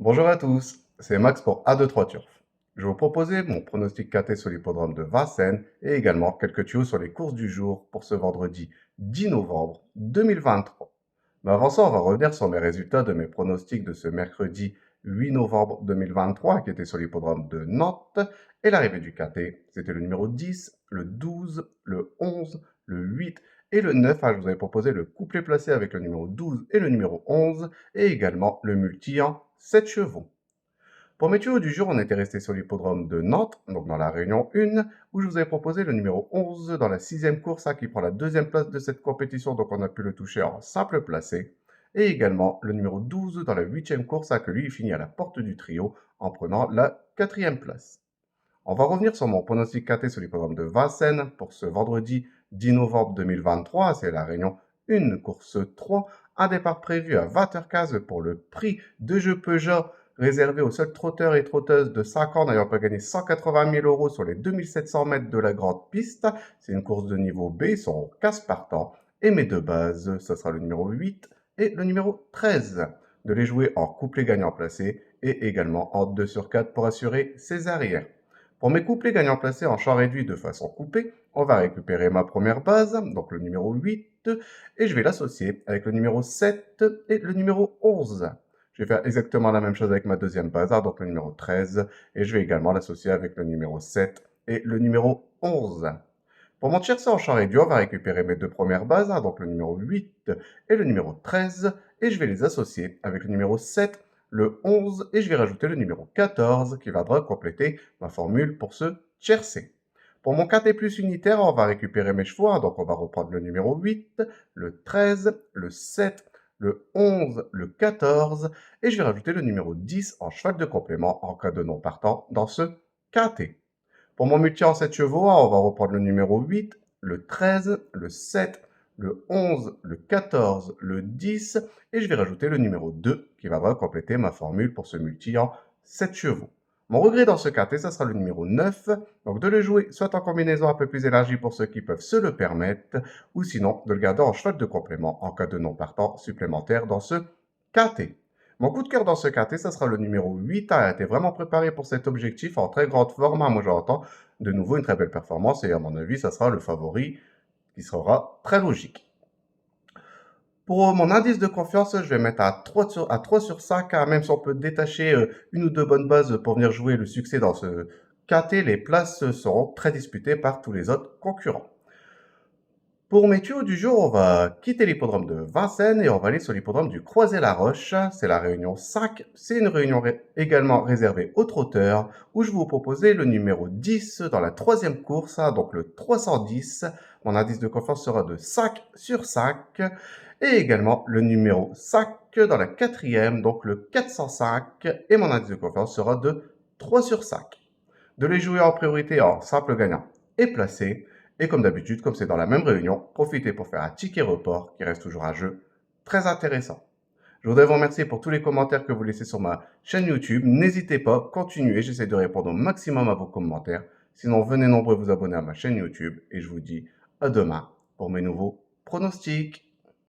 Bonjour à tous, c'est Max pour A23 Turf. Je vais vous proposer mon pronostic KT sur l'hippodrome de Vincennes et également quelques tuyaux sur les courses du jour pour ce vendredi 10 novembre 2023. Mais avant ça, on va revenir sur mes résultats de mes pronostics de ce mercredi 8 novembre 2023 qui était sur l'hippodrome de Nantes et l'arrivée du KT. C'était le numéro 10, le 12, le 11, le 8 et le 9. Je vous avais proposé le couplet placé avec le numéro 12 et le numéro 11 et également le multi en 7 chevaux. Pour mes tuyaux du jour, on était resté sur l'hippodrome de Nantes, donc dans la réunion 1, où je vous avais proposé le numéro 11 dans la 6e course, qui prend la 2e place de cette compétition, donc on a pu le toucher en simple placé. Et également le numéro 12 dans la 8e course, que lui, il finit à la porte du trio en prenant la 4e place. On va revenir sur mon pronostic KT sur l'hippodrome de Vincennes pour ce vendredi 10 novembre 2023. C'est la réunion 1, course 3. Un départ prévu à 20h15 pour le prix de jeu Peugeot réservé aux seuls trotteurs et trotteuses de 5 ans n'ayant pas gagné 180 000 € sur les 2700 mètres de la grande piste. C'est une course de niveau B, ils sont 15 partants. Et mes deux bases, ce sera le numéro 8 et le numéro 13. De les jouer en couplet gagnant placé et également en 2 sur 4 pour assurer ses arrières. Pour mes couplets gagnants placés en champ réduit de façon coupée, on va récupérer ma première base, donc le numéro 8, et je vais l'associer avec le numéro 7 et le numéro 11. Je vais faire exactement la même chose avec ma deuxième base, donc le numéro 13, et je vais également l'associer avec le numéro 7 et le numéro 11. Pour mon tiercé en champ réduit, on va récupérer mes deux premières bases, donc le numéro 8 et le numéro 13, et je vais les associer avec le numéro 7, le 11, et je vais rajouter le numéro 14 qui viendra compléter ma formule pour ce tiercé. Pour mon KT plus unitaire, on va récupérer mes chevaux, donc on va reprendre le numéro 8, le 13, le 7, le 11, le 14, et je vais rajouter le numéro 10 en cheval de complément en cas de non partant dans ce KT. Pour mon multi en 7 chevaux, on va reprendre le numéro 8, le 13, le 7, le 11, le 14, le 10, et je vais rajouter le numéro 2 qui viendra compléter ma formule pour ce multi en 7 chevaux. Mon regret dans ce KT, ça sera le numéro 9, donc de le jouer soit en combinaison un peu plus élargie pour ceux qui peuvent se le permettre, ou sinon de le garder en cheval de complément en cas de non partant supplémentaire dans ce KT. Mon coup de cœur dans ce KT, ça sera le numéro 8, a été vraiment préparé pour cet objectif en très grande forme. Moi, j'entends de nouveau une très belle performance et à mon avis, ça sera le favori qui sera très logique. Pour mon indice de confiance, je vais mettre à 3 sur 5, même si on peut détacher une ou deux bonnes bases pour venir jouer le succès dans ce KT, les places seront très disputées par tous les autres concurrents. Pour mes tuyaux du jour, on va quitter l'hippodrome de Vincennes et on va aller sur l'hippodrome du Croisé-la-Roche. C'est la réunion 5. C'est une réunion également réservée aux trotteurs où je vais vous proposer le numéro 10 dans la 3e course, donc le 310. Mon indice de confiance sera de 5 sur 5. Et également le numéro 5 dans la 4e, donc le 405. Et mon indice de confiance sera de 3 sur 5. De les jouer en priorité en simple gagnant et placé. Et comme d'habitude, comme c'est dans la même réunion, profitez pour faire un ticket report qui reste toujours un jeu très intéressant. Je voudrais vous remercier pour tous les commentaires que vous laissez sur ma chaîne YouTube. N'hésitez pas, continuez, j'essaie de répondre au maximum à vos commentaires. Sinon, venez nombreux vous abonner à ma chaîne YouTube et je vous dis à demain pour mes nouveaux pronostics.